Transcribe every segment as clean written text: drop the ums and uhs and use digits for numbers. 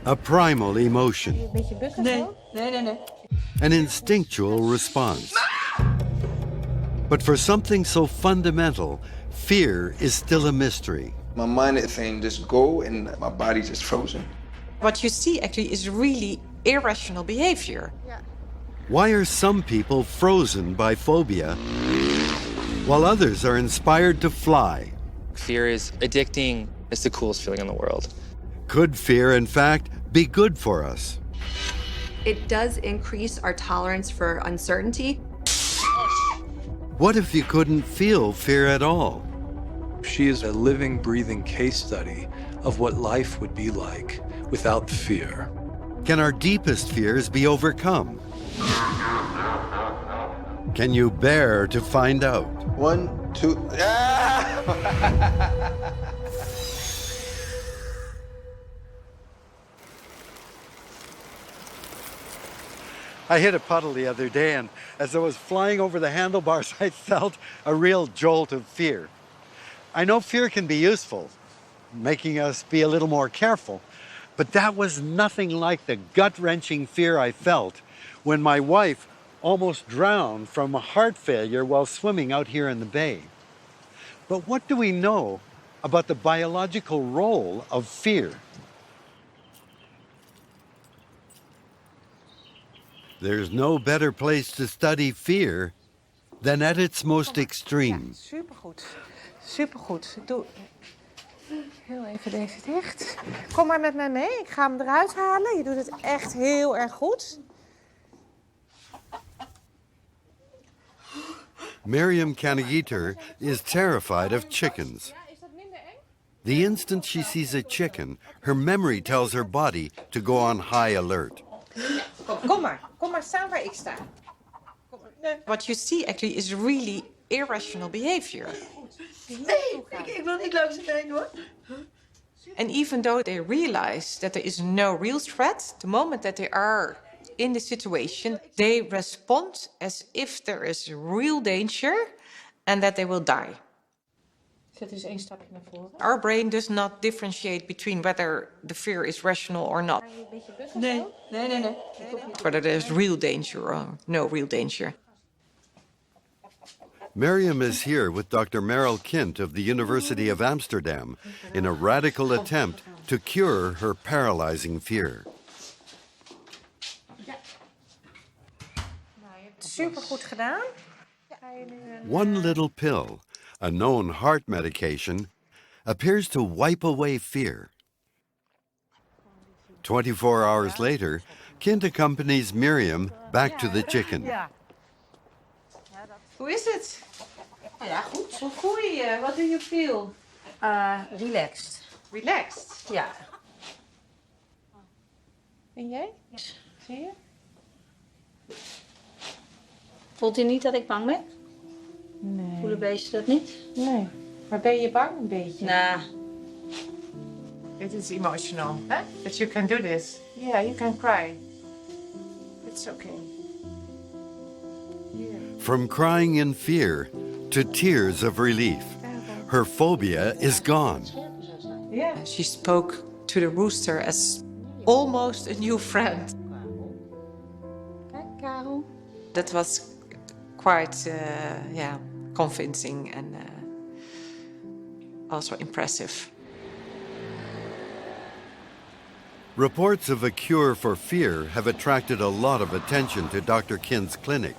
A primal emotion. Een beetje bukken zo? Nee. An instinctual response. But for something so fundamental, fear is still a mystery. My mind is saying just go and my body's just frozen. What you see actually is really irrational behavior. Why are some people frozen by phobia, while others are inspired to fly? Fear is addicting. It's the coolest feeling in the world. Could fear, in fact, be good for us? It does increase our tolerance for uncertainty. What if you couldn't feel fear at all? She is a living, breathing case study of what life would be like without fear. Can our deepest fears be overcome? Can you bear to find out? 1, 2, I hit a puddle the other day, and as I was flying over the handlebars, I felt a real jolt of fear. I know fear can be useful, making us be a little more careful, but that was nothing like the gut-wrenching fear I felt when my wife almost drowned from a heart failure while swimming out here in the bay. But what do we know about the biological role of fear? There's no better place to study fear than at its most extreme. Supergoed. Supergoed. Doe heel even deze dicht. Kom maar met mij mee. Ik ga hem eruit halen. Je doet het echt heel erg goed. Mirjam Kanagiter is terrified of chickens. The instant she sees a chicken, her memory tells her body to go on high alert. Kom maar. Kom maar staan waar ik sta. What you see actually is really irrational behavior. Nee, ik wil niet langs de lijn hoor. And even though they realize that there is no real threat, the moment that they are in the situation, they respond as if there is real danger and that they will die. Zet dus 1 stapje naar voren. Our brain does not differentiate between whether the fear is rational or not. Een beetje bukken Nee. zo? Nee. Whether there's real danger or no real danger. Mirjam is here with Dr. Merel Kindt of the University of Amsterdam in a radical attempt to cure her paralyzing fear. Supergoed gedaan. One little pill, a known heart medication, appears to wipe away fear. 24 hours later, Kindt accompanies Mirjam back to the chicken. Hoe is het? Ja, goed. Hoe voel je je? What do you feel? Relaxed. Relaxed. Ja. En jij? Zie je? Voelt u niet dat ik bang ben? Nee. Voelen beesten dat niet? Nee. Maar ben je bang een beetje? Nou, It is emotional, huh? That you can do this. Yeah, you can cry. It's okay. From crying in fear to tears of relief, her phobia is gone. Yeah. She spoke to the rooster as almost a new friend. Kijk, Karel. That was quite convincing and also impressive. Reports of a cure for fear have attracted a lot of attention to Dr. Kindt's clinic.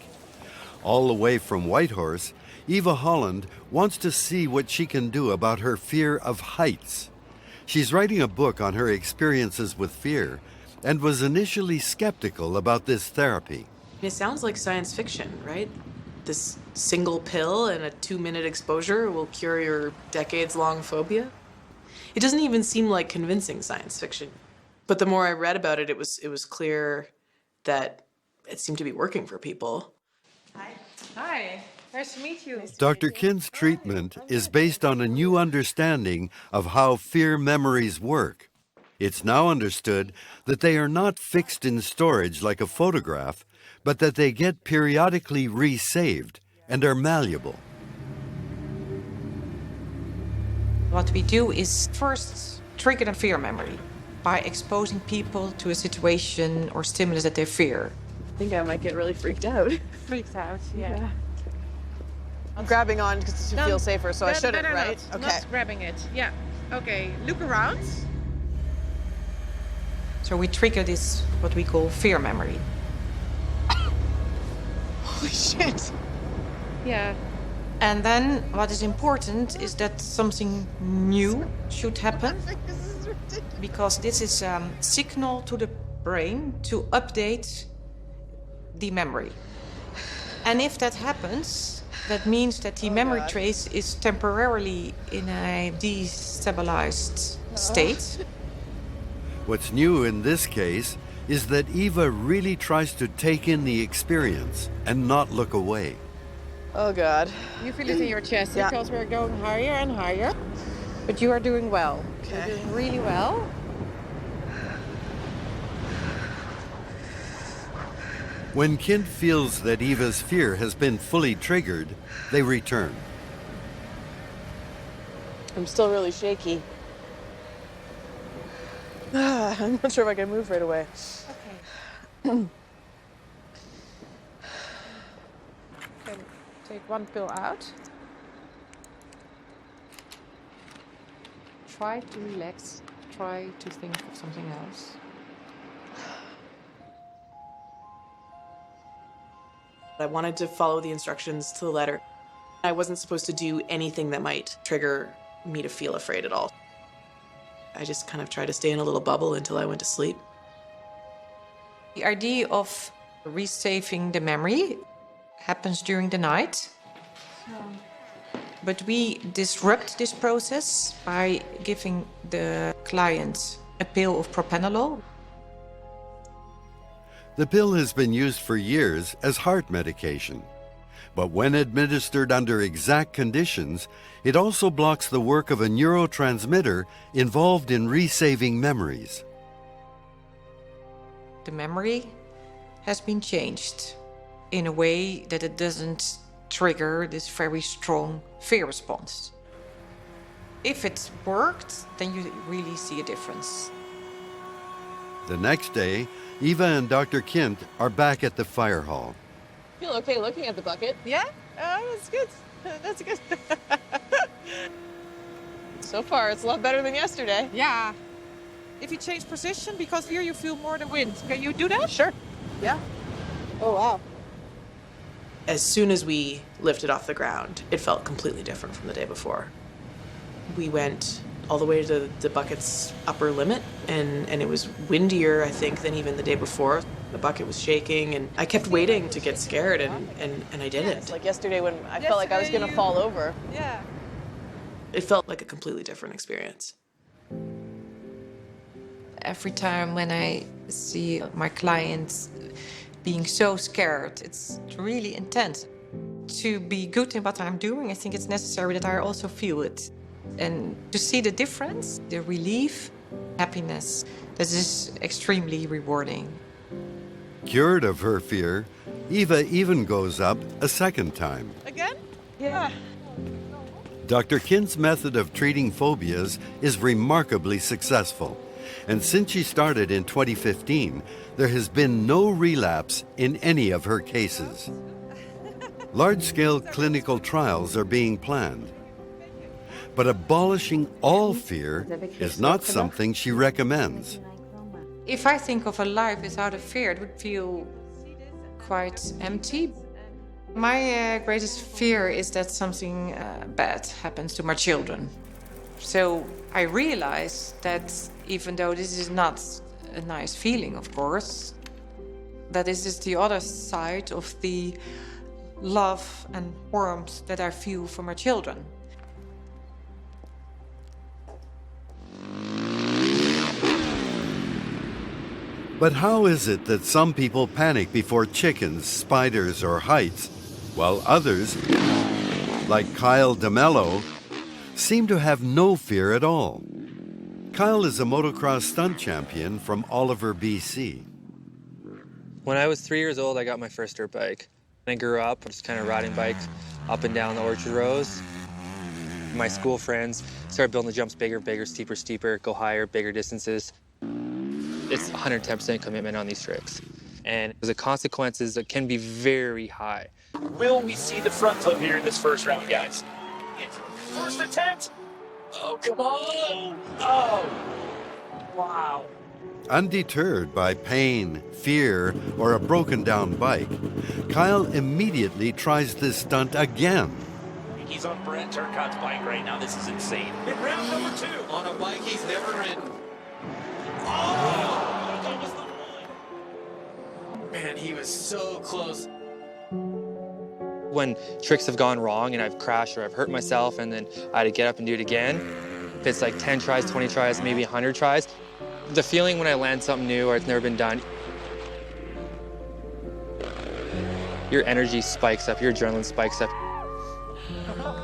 All the way from Whitehorse, Eva Holland wants to see what she can do about her fear of heights. She's writing a book on her experiences with fear and was initially skeptical about this therapy. It sounds like science fiction, right? This single pill and a 2-minute exposure will cure your decades-long phobia? It doesn't even seem like convincing science fiction. But the more I read about it, it was clear that it seemed to be working for people. Hi. Nice to meet you. Dr. Kindt's treatment is based on a new understanding of how fear memories work. It's now understood that they are not fixed in storage like a photograph, but that they get periodically resaved and are malleable. What we do is first trigger the fear memory. by exposing people to a situation or stimulus that they fear. I think I might get really freaked out. Freaked out, yeah. I'm grabbing on because to feel safer, so I shouldn't, right? Not grabbing it. Yeah. Okay, look around. So we trigger this, what we call fear memory. Holy shit. Yeah. And then what is important is that something new should happen. Because this is a signal to the brain to update the memory. And if that happens, that means that the memory trace is temporarily in a destabilized state. What's new in this case is that Eva really tries to take in the experience and not look away. Oh, God. You feel it in your chest Yeah. because we're going higher and higher. But you are doing well. Okay. You're doing really well. When Kindt feels that Eva's fear has been fully triggered, they return. I'm still really shaky. I'm not sure if I can move right away. Okay. Then take one pill out. Try to relax. Try to think of something else. I wanted to follow the instructions to the letter. I wasn't supposed to do anything that might trigger me to feel afraid at all. I just kind of tried to stay in a little bubble until I went to sleep. The idea of resaving the memory happens during the night. But we disrupt this process by giving the client a pill of propranolol. The pill has been used for years as heart medication. But when administered under exact conditions, it also blocks the work of a neurotransmitter involved in resaving memories. The memory has been changed in a way that it doesn't trigger this very strong fear response. If it worked, then you really see a difference. The next day, Eva and Dr. Kindt are back at the fire hall. Feel okay looking at the bucket? Yeah? Oh, that's good. That's good. So far, it's a lot better than yesterday. Yeah. If you change position, because here you feel more the wind. Can you do that? Sure. Yeah. Oh, wow. As soon as we lifted off the ground, it felt completely different from the day before. We went all the way to the bucket's upper limit, and it was windier, I think, than even the day before. The bucket was shaking, and I kept waiting to get scared, and I didn't. It's like yesterday when I felt like I was going to fall over. Yeah. It felt like a completely different experience. Every time when I see my clients being so scared, it's really intense. To be good in what I'm doing, I think it's necessary that I also feel it. And to see the difference, the relief, happiness, this is extremely rewarding. Cured of her fear, Eva even goes up a second time. Again? Yeah. Dr. Kindt's method of treating phobias is remarkably successful. And since she started in 2015, there has been no relapse in any of her cases. Large-scale clinical trials are being planned. But abolishing all fear is not something she recommends. If I think of a life without a fear, it would feel quite empty. My greatest fear is that something bad happens to my children. So I realize that even though this is not a nice feeling, of course, that this is the other side of the love and warmth that I feel for my children. But how is it that some people panic before chickens, spiders, or heights, while others, like Kyle DeMello, seem to have no fear at all? Kyle is a motocross stunt champion from Oliver, BC. When I was 3 years old, I got my first dirt bike. I grew up just kind of riding bikes up and down the orchard rows. My school friends started building the jumps bigger, bigger, steeper, steeper, go higher, bigger distances. It's 110% commitment on these tricks. And the consequences can be very high. Will we see the front flip here in this first round, guys? First attempt. Oh, come on. Oh, wow. Undeterred by pain, fear, or a broken down bike, Kyle immediately tries this stunt again. He's on Brent Turcotte's bike right now. This is insane. In round number 2. On a bike he's never ridden. Oh! That's almost the line. Man, he was so close. When tricks have gone wrong and I've crashed or I've hurt myself and then I had to get up and do it again, if it's like 10 tries, 20 tries, maybe 100 tries, the feeling when I land something new or it's never been done, your energy spikes up, your adrenaline spikes up.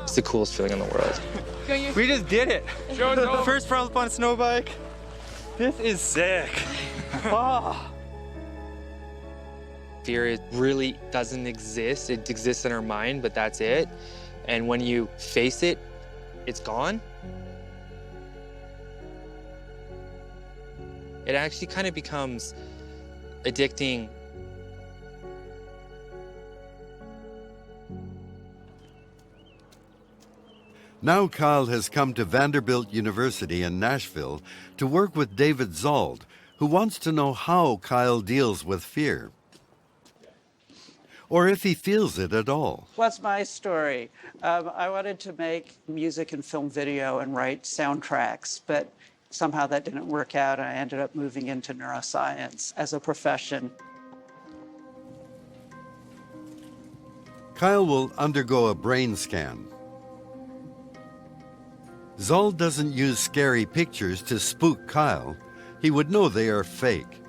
It's the coolest feeling in the world. We just did it. The first front flip on a snow bike. This is sick. Oh. Fear, it really doesn't exist. It exists in our mind, but that's it. And when you face it, it's gone. It actually kind of becomes addicting. Now Kyle has come to Vanderbilt University in Nashville to work with David Zold, who wants to know how Kyle deals with fear, or if he feels it at all. What's my story? I wanted to make music and film video and write soundtracks, but somehow that didn't work out, and I ended up moving into neuroscience as a profession. Kyle will undergo a brain scan. Zold doesn't use scary pictures to spook Kyle. He would know they are fake.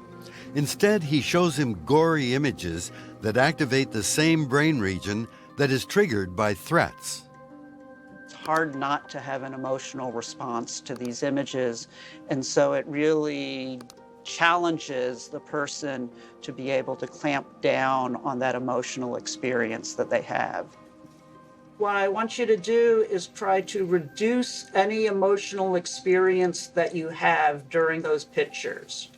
Instead, he shows him gory images that activate the same brain region that is triggered by threats. It's hard not to have an emotional response to these images, and so it really challenges the person to be able to clamp down on that emotional experience that they have. What I want you to do is try to reduce any emotional experience that you have during those pictures.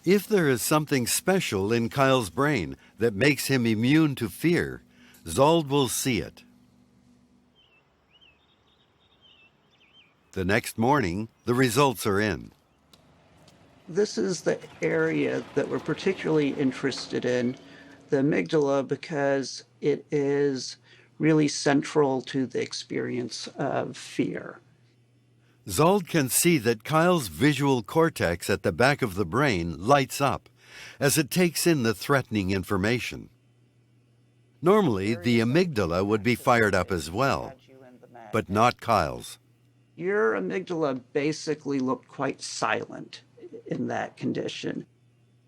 If there is something special in Kyle's brain that makes him immune to fear, Zold will see it. The next morning, the results are in. This is the area that we're particularly interested in, the amygdala, because it is really central to the experience of fear. Zold can see that Kyle's visual cortex at the back of the brain lights up as it takes in the threatening information. Normally, the amygdala would be fired up as well, but not Kyle's. Your amygdala basically looked quite silent in that condition.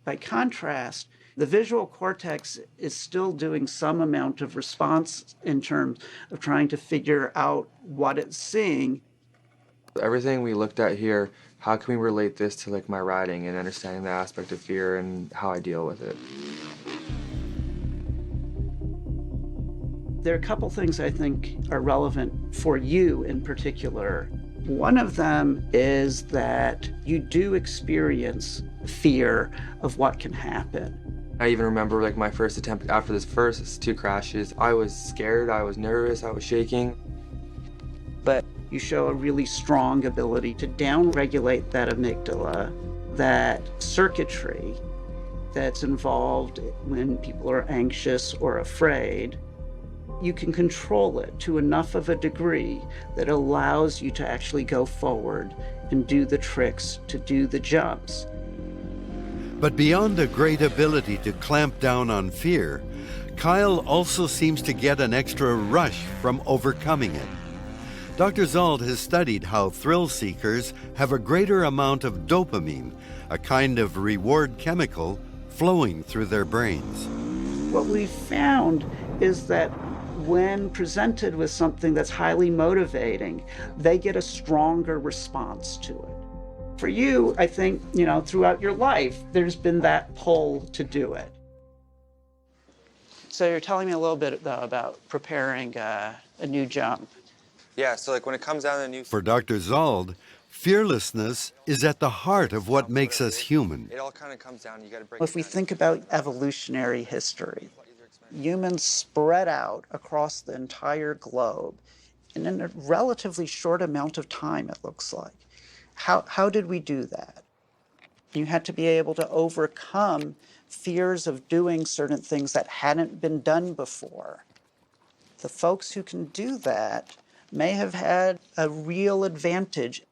By contrast, the visual cortex is still doing some amount of response in terms of trying to figure out what it's seeing. Everything we looked at here, how can we relate this to like my riding and understanding the aspect of fear and how I deal with it? There are a couple things I think are relevant for you in particular. One of them is that you do experience fear of what can happen. I even remember like my first attempt after this first 2 crashes. I was scared, I was nervous, I was shaking. But you show a really strong ability to downregulate that amygdala, that circuitry that's involved when people are anxious or afraid. You can control it to enough of a degree that allows you to actually go forward and do the tricks, to do the jumps. But beyond a great ability to clamp down on fear, Kyle also seems to get an extra rush from overcoming it. Dr. Zold has studied how thrill seekers have a greater amount of dopamine, a kind of reward chemical, flowing through their brains. What we've found is that when presented with something that's highly motivating, they get a stronger response to it. For you, I think, throughout your life, there's been that pull to do it. So you're telling me a little bit, though, about preparing a new jump. Yeah, so like when it comes down to new... For Dr. Zald, fearlessness is at the heart of what makes us human. It all kind of comes down, you got to break If we think about evolutionary history, humans spread out across the entire globe in a relatively short amount of time, it looks like. How did we do that? You had to be able to overcome fears of doing certain things that hadn't been done before. The folks who can do that may have had a real advantage.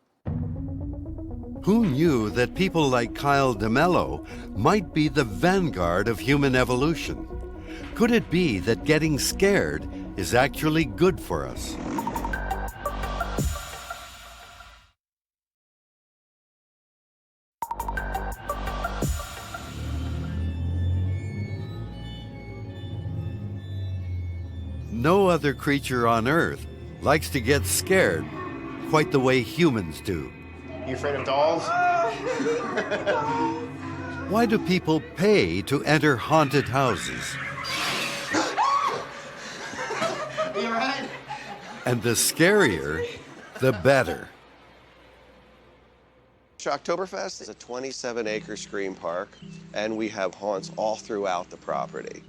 Who knew that people like Kyle DeMello might be the vanguard of human evolution? Could it be that getting scared is actually good for us? No other creature on Earth likes to get scared quite the way humans do. You afraid of dolls? Why do people pay to enter haunted houses? You all right? And the scarier, the better. Shocktoberfest is a 27-acre scream park, and we have haunts all throughout the property.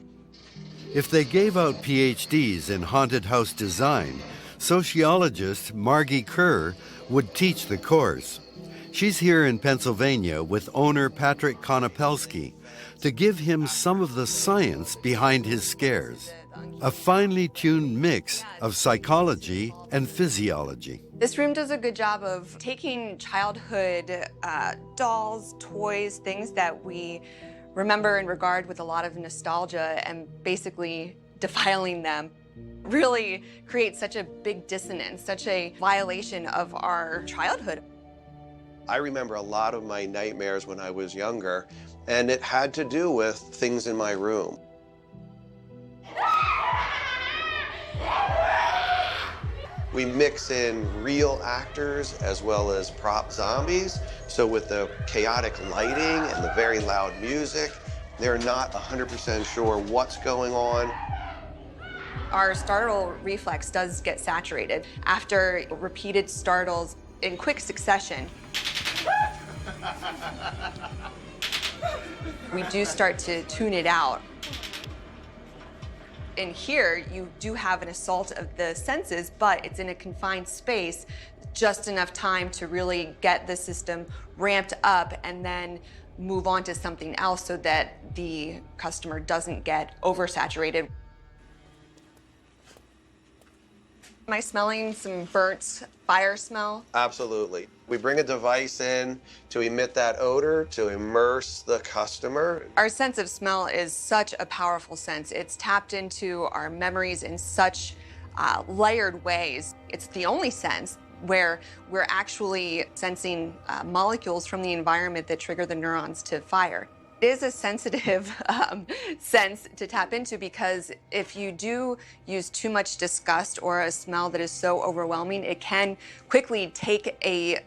If they gave out PhDs in haunted house design, sociologist Margie Kerr would teach the course. She's here in Pennsylvania with owner Patrick Konopelski to give him some of the science behind his scares, a finely tuned mix of psychology and physiology. This room does a good job of taking childhood dolls, toys, things that we remember and regard with a lot of nostalgia and basically defiling them. Really creates such a big dissonance, such a violation of our childhood. I remember a lot of my nightmares when I was younger, and it had to do with things in my room. We mix in real actors as well as prop zombies. So with the chaotic lighting and the very loud music, they're not 100% sure what's going on. Our startle reflex does get saturated. After repeated startles in quick succession, we do start to tune it out. In here, you do have an assault of the senses, but it's in a confined space, just enough time to really get the system ramped up and then move on to something else so that the customer doesn't get oversaturated. Am I smelling some burnt fire smell? Absolutely. We bring a device in to emit that odor, to immerse the customer. Our sense of smell is such a powerful sense. It's tapped into our memories in such layered ways. It's the only sense where we're actually sensing molecules from the environment that trigger the neurons to fire. It is a sensitive sense to tap into, because if you do use too much disgust or a smell that is so overwhelming, it can quickly take a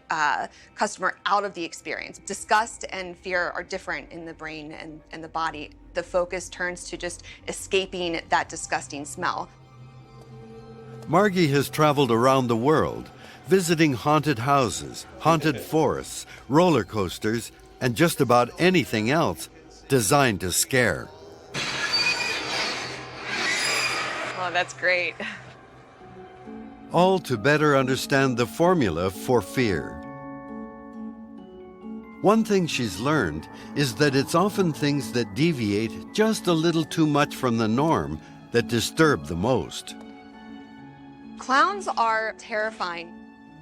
customer out of the experience. Disgust and fear are different in the brain and the body. The focus turns to just escaping that disgusting smell. Margie has traveled around the world, visiting haunted houses, haunted forests, roller coasters, and just about anything else designed to scare. Oh, that's great. All to better understand the formula for fear. One thing she's learned is that it's often things that deviate just a little too much from the norm that disturb the most. Clowns are terrifying.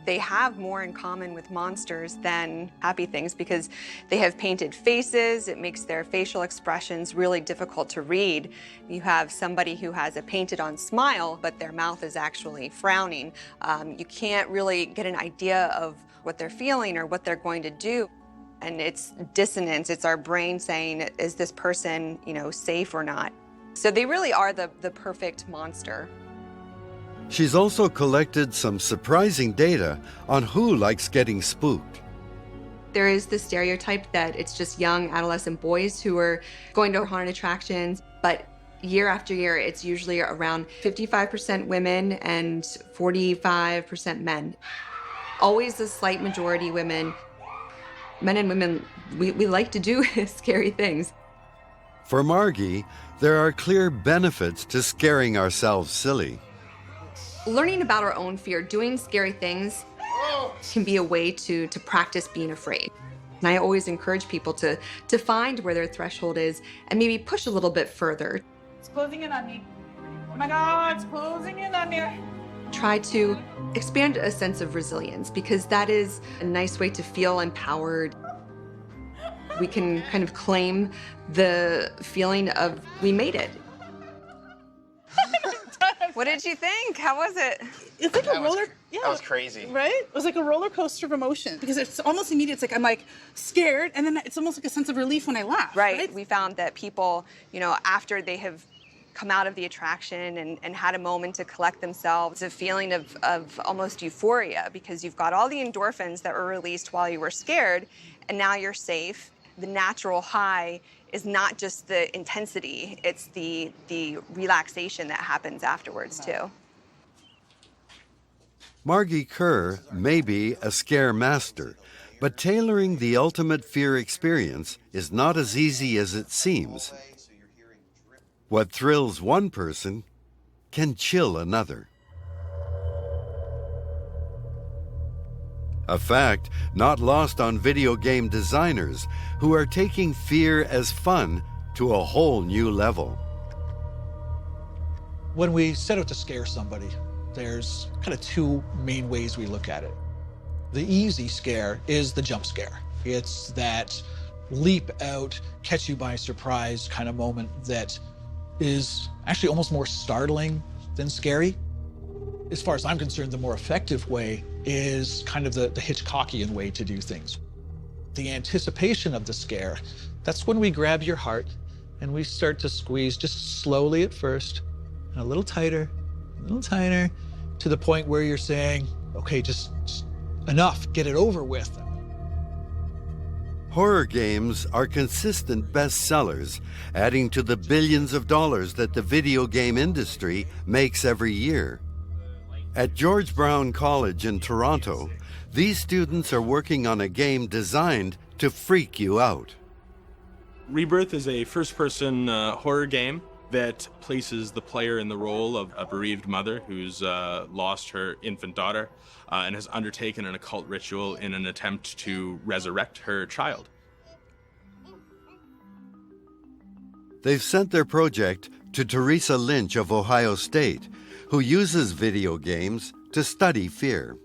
They have more in common with monsters than happy things because they have painted faces. It makes their facial expressions really difficult to read. You have somebody who has a painted on smile, but their mouth is actually frowning. You can't really get an idea of what they're feeling or what they're going to do. And it's dissonance. It's our brain saying, is this person, safe or not? So they really are the perfect monster. She's also collected some surprising data on who likes getting spooked. There is the stereotype that it's just young adolescent boys who are going to haunted attractions, but Year after year, it's usually around 55% women and 45% men. Always a slight majority women. Men and women, we like to do scary things. For Margie, there are clear benefits to scaring ourselves silly. Learning about our own fear, doing scary things, can be a way to practice being afraid. And I always encourage people to find where their threshold is and maybe push a little bit further. It's closing in on me. Oh my God, it's closing in on me. Try to expand a sense of resilience, because that is a nice way to feel empowered. We can kind of claim the feeling of we made it. What did you think? How was it? It's like a roller. That was crazy. Right? It was like a roller coaster of emotion, because it's almost immediate. It's like I'm like scared, and then it's almost like a sense of relief when I laugh. Right. We found that people, after they have come out of the attraction and had a moment to collect themselves, a feeling of almost euphoria, because you've got all the endorphins that were released while you were scared, and now you're safe. The natural high is not just the intensity, it's the relaxation that happens afterwards too. Margie Kerr may be a scare master, but tailoring the ultimate fear experience is not as easy as it seems. What thrills one person can chill another. A fact not lost on video game designers who are taking fear as fun to a whole new level. When we set out to scare somebody, there's kind of two main ways we look at it. The easy scare is the jump scare. It's that leap out, catch you by surprise kind of moment that is actually almost more startling than scary. As far as I'm concerned, the more effective way is kind of the Hitchcockian way to do things. The anticipation of the scare, that's when we grab your heart and we start to squeeze just slowly at first, and a little tighter, to the point where you're saying, okay, just enough, get it over with. Horror games are consistent bestsellers, adding to the billions of dollars that the video game industry makes every year. At George Brown College in Toronto, these students are working on a game designed to freak you out. Rebirth is a first-person horror game that places the player in the role of a bereaved mother who's lost her infant daughter and has undertaken an occult ritual in an attempt to resurrect her child. They've sent their project to Teresa Lynch of Ohio State, who uses video games to study fear.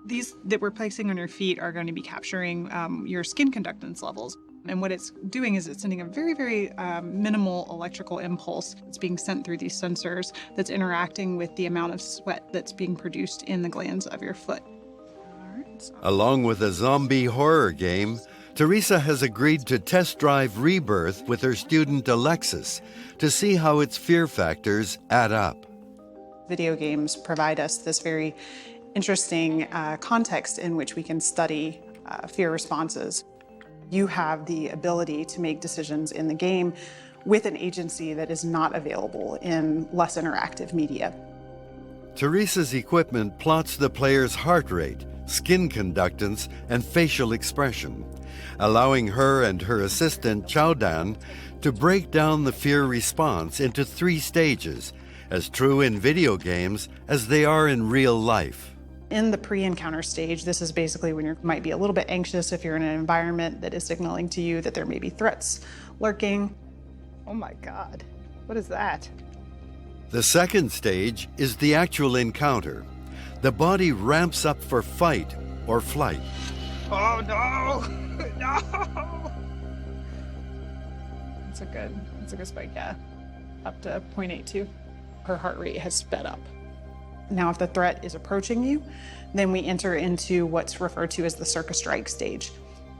These that we're placing on your feet are going to be capturing your skin conductance levels. And what it's doing is it's sending a very, very minimal electrical impulse. It's being sent through these sensors that's interacting with the amount of sweat that's being produced in the glands of your foot. Along with a zombie horror game, Teresa has agreed to test drive Rebirth with her student Alexis to see how its fear factors add up. Video games provide us this very interesting context in which we can study fear responses. You have the ability to make decisions in the game with an agency that is not available in less interactive media. Teresa's equipment plots the player's heart rate, skin conductance, and facial expression, allowing her and her assistant, Chowdan, to break down the fear response into 3 stages, as true in video games as they are in real life. In the pre-encounter stage, this is basically when you might be a little bit anxious if you're in an environment that is signaling to you that there may be threats lurking. Oh my God, what is that? The second stage is the actual encounter. The body ramps up for fight or flight. Oh no, no! It's a good spike, yeah. Up to 0.82. Her heart rate has sped up. Now, if the threat is approaching you, then we enter into what's referred to as the circus strike stage,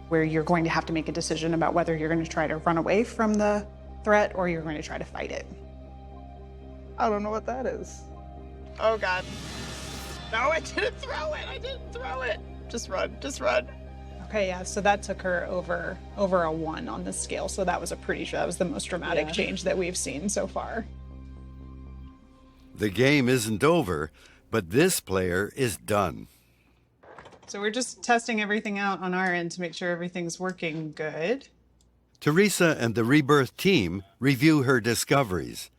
where you're going to have to make a decision about whether you're going to try to run away from the threat or you're going to try to fight it. I don't know what that is. Oh God. No, I didn't throw it. Just run. Okay, yeah, so that took her over a 1 on the scale. So that was the most dramatic change that we've seen so far. The game isn't over, but this player is done. So we're just testing everything out on our end to make sure everything's working good. Teresa and the Rebirth team review her discoveries.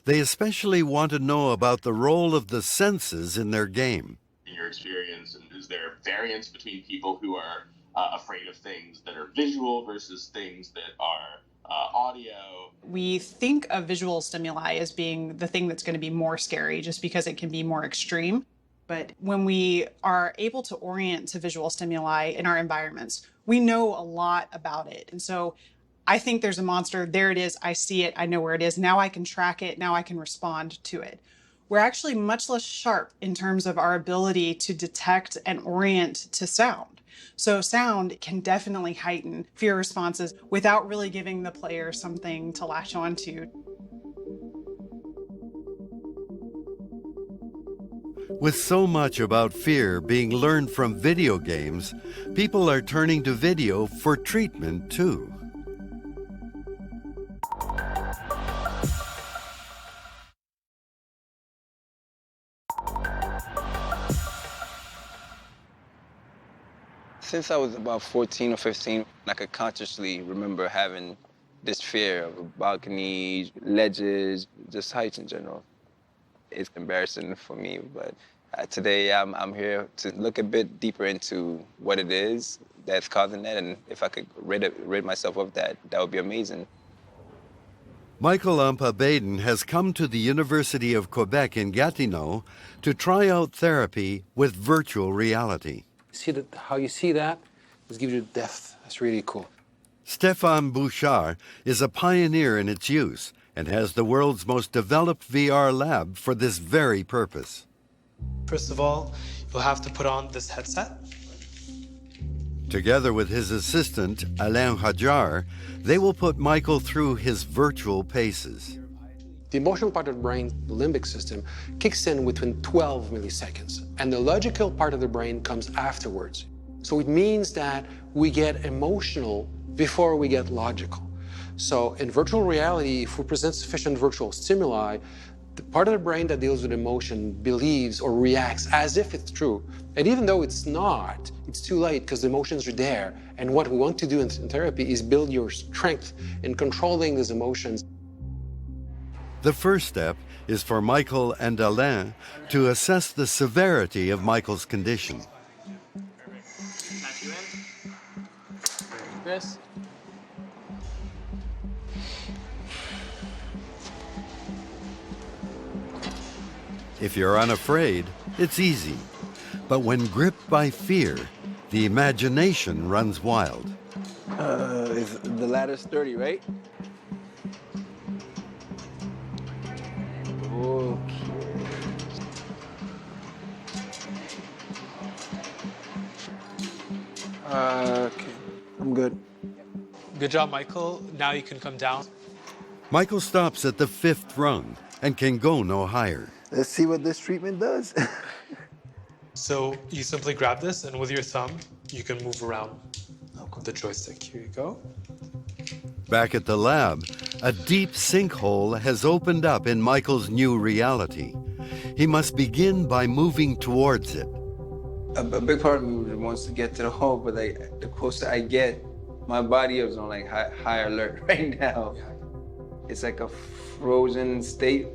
They especially want to know about the role of the senses in their game. In your experience, is there variance between people who are afraid of things that are visual versus things that are audio? We think of visual stimuli as being the thing that's going to be more scary just because it can be more extreme. But when we are able to orient to visual stimuli in our environments, we know a lot about it. And so I think there's a monster. There it is. I see it. I know where it is. Now I can track it. Now I can respond to it. We're actually much less sharp in terms of our ability to detect and orient to sound. So sound can definitely heighten fear responses without really giving the player something to latch onto. With so much about fear being learned from video games, people are turning to video for treatment too. Since I was about 14 or 15, I could consciously remember having this fear of balconies, ledges, just heights in general. It's embarrassing for me, but today I'm here to look a bit deeper into what it is that's causing that, and if I could rid myself of that, that would be amazing. Michael Ampa-Baden has come to the University of Quebec in Gatineau to try out therapy with virtual reality. See that how you see that? It gives you depth. That's really cool. Stéphane Bouchard is a pioneer in its use and has the world's most developed VR lab for this very purpose. First of all, you'll have to put on this headset. Together with his assistant, Alain Hajar, they will put Michael through his virtual paces. The emotional part of the brain, the limbic system, kicks in within 12 milliseconds, and the logical part of the brain comes afterwards. So it means that we get emotional before we get logical. So in virtual reality, if we present sufficient virtual stimuli, the part of the brain that deals with emotion believes or reacts as if it's true. And even though it's not, it's too late because the emotions are there. And what we want to do in therapy is build your strength in controlling these emotions. The first step is for Michael and Alain to assess the severity of Michael's condition. Chris? If you're unafraid, it's easy. But when gripped by fear, the imagination runs wild. The ladder's 30, right? Okay, I'm good. Good job, Michael. Now you can come down. Michael stops at the 5th rung and can go no higher. Let's see what this treatment does. So you simply grab this, and with your thumb, you can move around the joystick. Here you go. Back at the lab, a deep sinkhole has opened up in Michael's new reality. He must begin by moving towards it. A big part of me wants to get to the hole, but like the closer I get, my body is on like high alert right now. It's like a frozen state.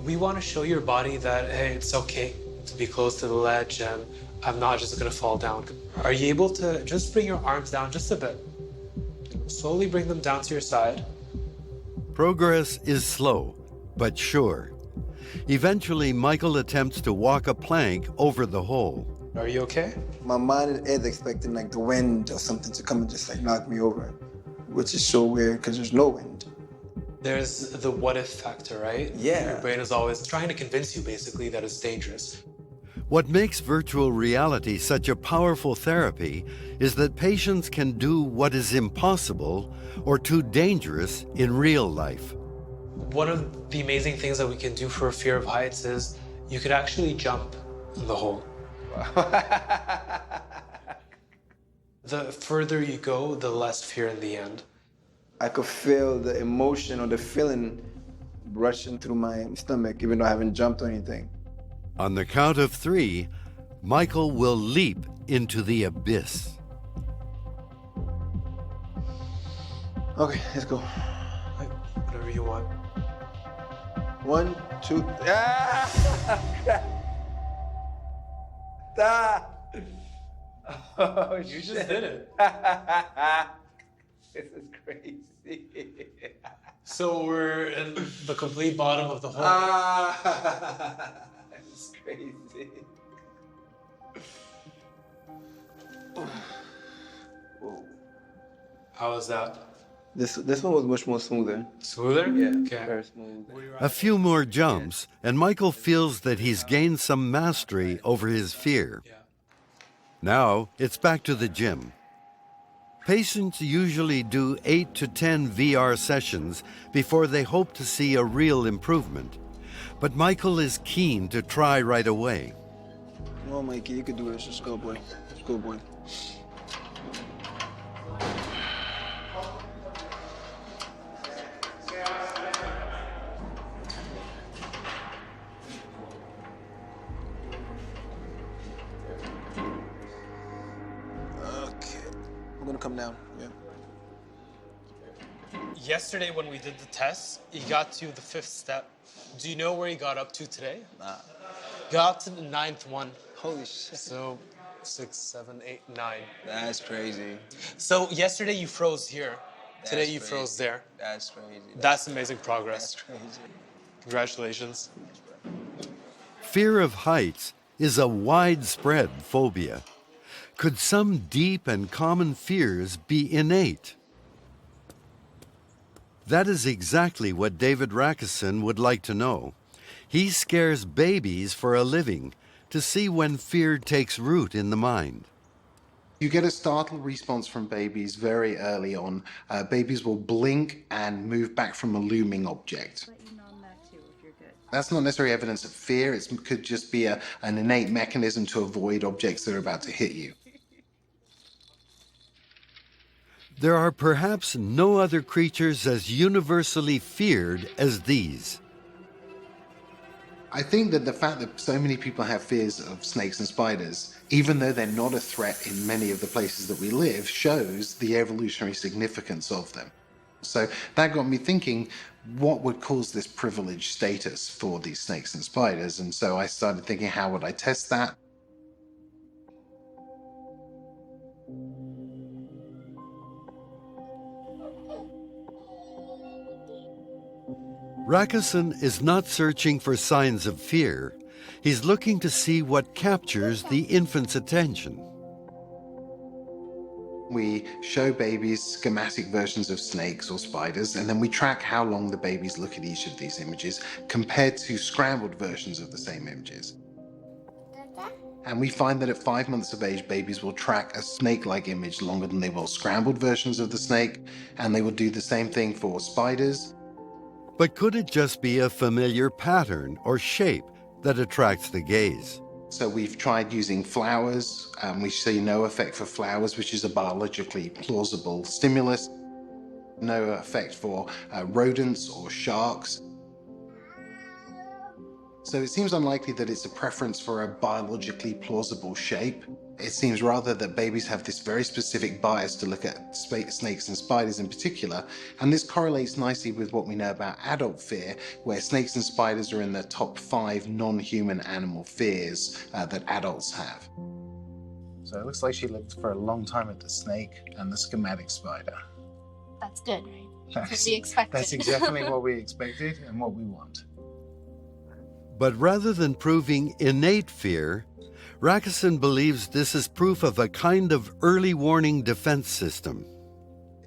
We want to show your body that, hey, it's okay to be close to the ledge and I'm not just going to fall down. Are you able to just bring your arms down just a bit? Slowly bring them down to your side. Progress is slow, but sure. Eventually, Michael attempts to walk a plank over the hole. Are you okay? My mind is expecting like the wind or something to come and just like knock me over, which is so weird because there's no wind. There's the what if factor, right? Yeah. Your brain is always trying to convince you basically that it's dangerous. What makes virtual reality such a powerful therapy is that patients can do what is impossible or too dangerous in real life. One of the amazing things that we can do for a fear of heights is you could actually jump in the hole. The further you go, the less fear in the end. I could feel the emotion or the feeling rushing through my stomach, even though I haven't jumped or anything. On the count of 3, Michael will leap into the abyss. Okay, let's go. Whatever you want. 1, 2, Oh, you just did it. This is crazy. So we're in the complete bottom of the hole. It's crazy. How was that? This one was much more smoother. Smoother? Yeah, Okay. very smooth. A few more jumps, and Michael feels that he's gained some mastery over his fear. Now, it's back to the gym. Patients usually do 8 to 10 VR sessions before they hope to see a real improvement. But Michael is keen to try right away. Come on, Mikey, you can do this. Let's go, boy. Let's go, boy. I'm gonna come down, yeah. Yesterday when we did the test, he got to the 5th step. Do you know where he got up to today? Nah. Got up to the 9th one. Holy shit. So 6, 7, 8, 9. That's crazy. So yesterday you froze here. Today you crazy. froze there. That's crazy. That's amazing progress. That's crazy. Congratulations. Fear of heights is a widespread phobia. Could some deep and common fears be innate? That is exactly what David Rakison would like to know. He scares babies for a living to see when fear takes root in the mind. You get a startled response from babies very early on. Babies will blink and move back from a looming object. That's not necessarily evidence of fear. It could just be an innate mechanism to avoid objects that are about to hit you. There are perhaps no other creatures as universally feared as these. I think that the fact that so many people have fears of snakes and spiders, even though they're not a threat in many of the places that we live, shows the evolutionary significance of them. So that got me thinking, what would cause this privileged status for these snakes and spiders? And so I started thinking, how would I test that? Rakison is not searching for signs of fear. He's looking to see what captures the infant's attention. We show babies schematic versions of snakes or spiders, and then we track how long the babies look at each of these images compared to scrambled versions of the same images. And we find that at 5 months of age, babies will track a snake-like image longer than they will scrambled versions of the snake, and they will do the same thing for spiders. But could it just be a familiar pattern or shape that attracts the gaze? So we've tried using flowers. We see no effect for flowers, which is a biologically plausible stimulus. No effect for rodents or sharks. So it seems unlikely that it's a preference for a biologically plausible shape. It seems rather that babies have this very specific bias to look at snakes and spiders in particular, and this correlates nicely with what we know about adult fear, where snakes and spiders are in the top 5 non-human animal fears that adults have. So it looks like she looked for a long time at the snake and the schematic spider. That's good, right? That's what we expected. That's exactly what we expected and what we want. But rather than proving innate fear, Rakison believes this is proof of a kind of early warning defense system.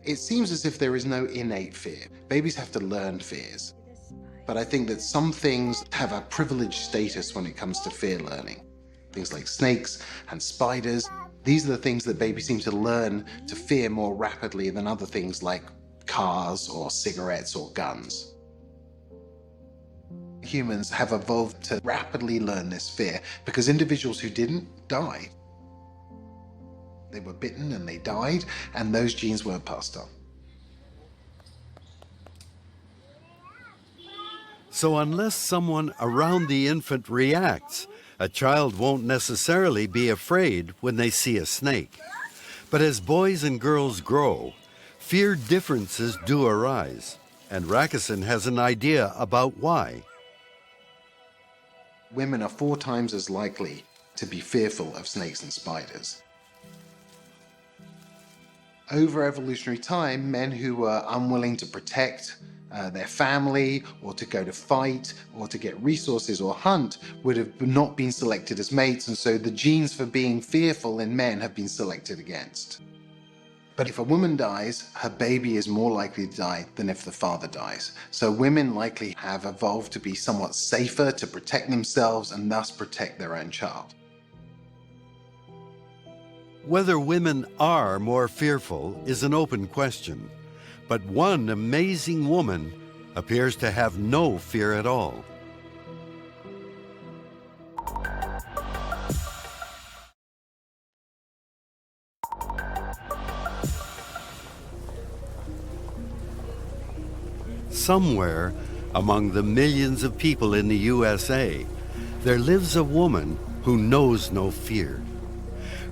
It seems as if there is no innate fear. Babies have to learn fears. But I think that some things have a privileged status when it comes to fear learning. Things like snakes and spiders. These are the things that babies seem to learn to fear more rapidly than other things like cars or cigarettes or guns. Humans have evolved to rapidly learn this fear because individuals who didn't die. They were bitten and they died, and those genes weren't passed on. So unless someone around the infant reacts, a child won't necessarily be afraid when they see a snake. But as boys and girls grow, fear differences do arise, and Rakison has an idea about why. Women are 4 times as likely to be fearful of snakes and spiders. Over evolutionary time, men who were unwilling to protect their family, or to go to fight, or to get resources or hunt, would have not been selected as mates, and so the genes for being fearful in men have been selected against. But if a woman dies, her baby is more likely to die than if the father dies. So women likely have evolved to be somewhat safer to protect themselves and thus protect their own child. Whether women are more fearful is an open question, but one amazing woman appears to have no fear at all. Somewhere among the millions of people in the USA, there lives a woman who knows no fear.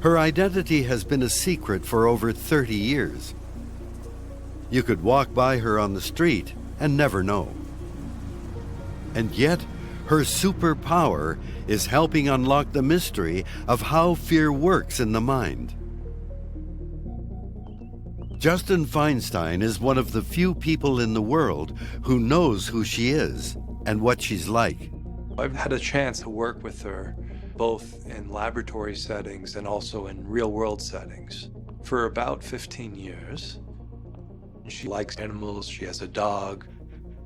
Her identity has been a secret for over 30 years. You could walk by her on the street and never know. And yet, her superpower is helping unlock the mystery of how fear works in the mind. Justin Feinstein is one of the few people in the world who knows who she is and what she's like. I've had a chance to work with her both in laboratory settings and also in real-world settings for about 15 years. She likes animals, she has a dog.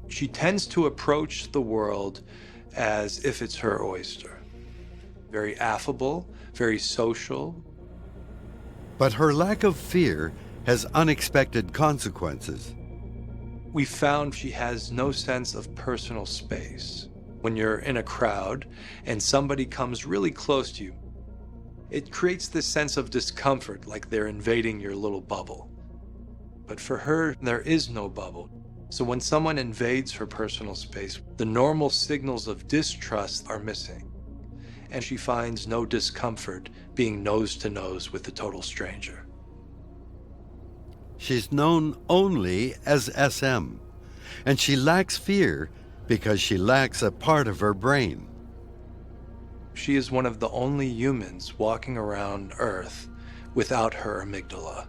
She tends to approach the world as if it's her oyster. Very affable, very social. But her lack of fear has unexpected consequences. We found she has no sense of personal space. When you're in a crowd and somebody comes really close to you, it creates this sense of discomfort, like they're invading your little bubble. But for her, there is no bubble. So when someone invades her personal space, the normal signals of distrust are missing. And she finds no discomfort being nose to nose with a total stranger. She's known only as SM, and she lacks fear because she lacks a part of her brain. She is one of the only humans walking around Earth without her amygdala.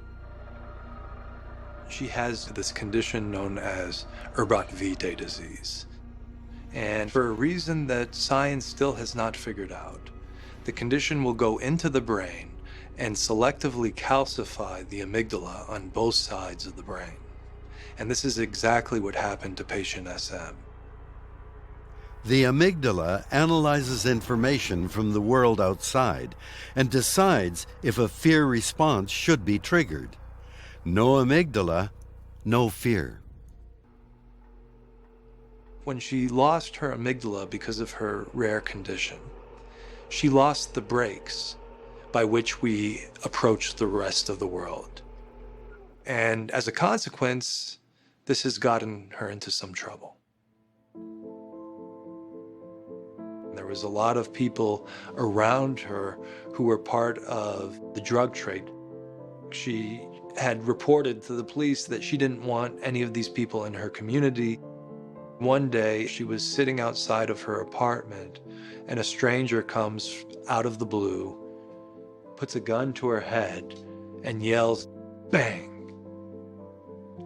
She has this condition known as Rebirth disease. And for a reason that science still has not figured out, the condition will go into the brain and selectively calcify the amygdala on both sides of the brain. And this is exactly what happened to patient SM. The amygdala analyzes information from the world outside and decides if a fear response should be triggered. No amygdala, no fear. When she lost her amygdala because of her rare condition, she lost the brakes by which we approach the rest of the world. And as a consequence, this has gotten her into some trouble. There was a lot of people around her who were part of the drug trade. She had reported to the police that she didn't want any of these people in her community. One day, she was sitting outside of her apartment, and a stranger comes out of the blue, puts a gun to her head, and yells, "Bang!"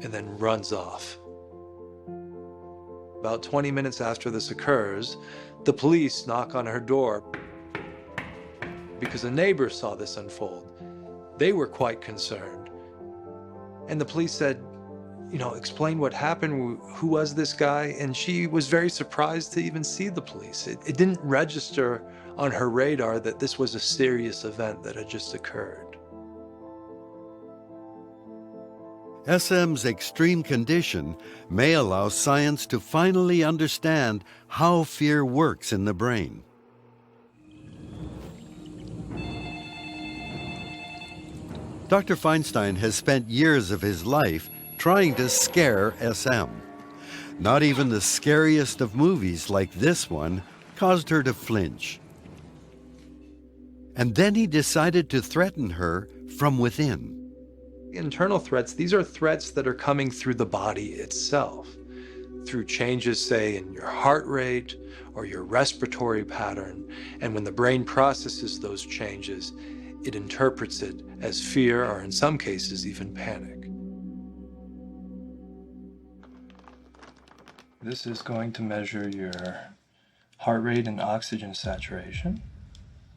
and then runs off. About 20 minutes after this occurs, the police knock on her door because a neighbor saw this unfold. They were quite concerned. And the police said, explain what happened, who was this guy? And she was very surprised to even see the police. It didn't register on her radar that this was a serious event that had just occurred. SM's extreme condition may allow science to finally understand how fear works in the brain. Dr. Feinstein has spent years of his life trying to scare SM. Not even the scariest of movies like this one caused her to flinch. And then he decided to threaten her from within. Internal threats, these are threats that are coming through the body itself, through changes, say, in your heart rate or your respiratory pattern. And when the brain processes those changes, it interprets it as fear, or in some cases, even panic. This is going to measure your heart rate and oxygen saturation.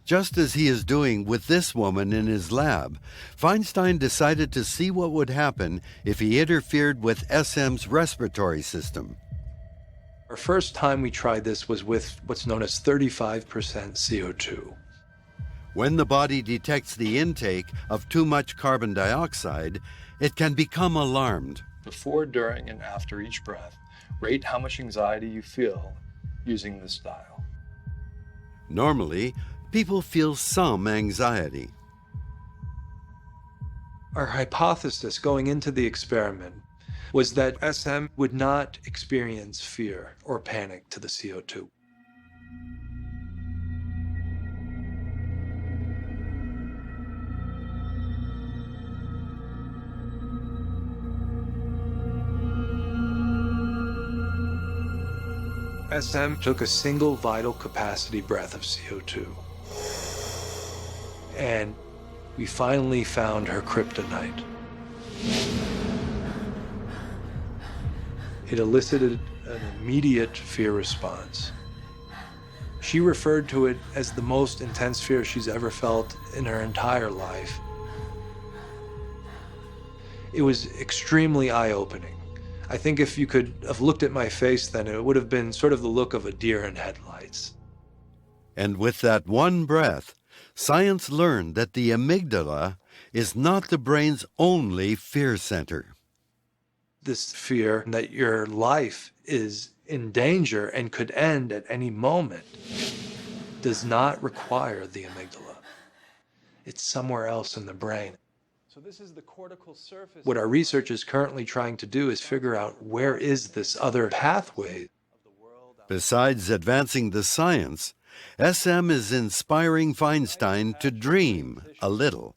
Just as he is doing with this woman in his lab, Feinstein decided to see what would happen if he interfered with SM's respiratory system. Our first time we tried this was with what's known as 35% CO2. When the body detects the intake of too much carbon dioxide, it can become alarmed. Before, during, and after each breath, rate how much anxiety you feel using this dial. Normally, people feel some anxiety. Our hypothesis going into the experiment was that SM would not experience fear or panic to the CO2. SM took a single vital capacity breath of CO2. And we finally found her kryptonite. It elicited an immediate fear response. She referred to it as the most intense fear she's ever felt in her entire life. It was extremely eye-opening. I think if you could have looked at my face then, it would have been sort of the look of a deer in headlights. And with that one breath, science learned that the amygdala is not the brain's only fear center. This fear that your life is in danger and could end at any moment does not require the amygdala. It's somewhere else in the brain. So this is the cortical surface. What our research is currently trying to do is figure out where is this other pathway. Besides advancing the science, SM is inspiring Feinstein to dream a little,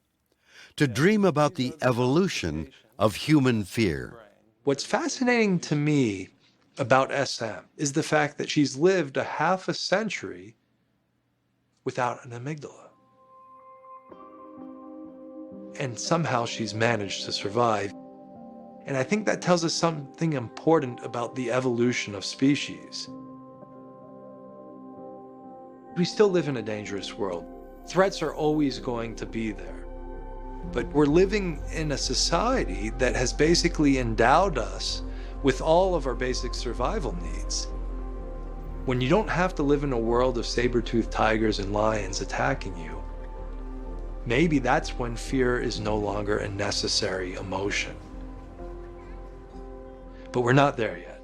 to dream about the evolution of human fear. What's fascinating to me about SM is the fact that she's lived a half a century without an amygdala. And somehow she's managed to survive. And I think that tells us something important about the evolution of species. We still live in a dangerous world. Threats are always going to be there. But we're living in a society that has basically endowed us with all of our basic survival needs. When you don't have to live in a world of saber-toothed tigers and lions attacking you, maybe that's when fear is no longer a necessary emotion. But we're not there yet.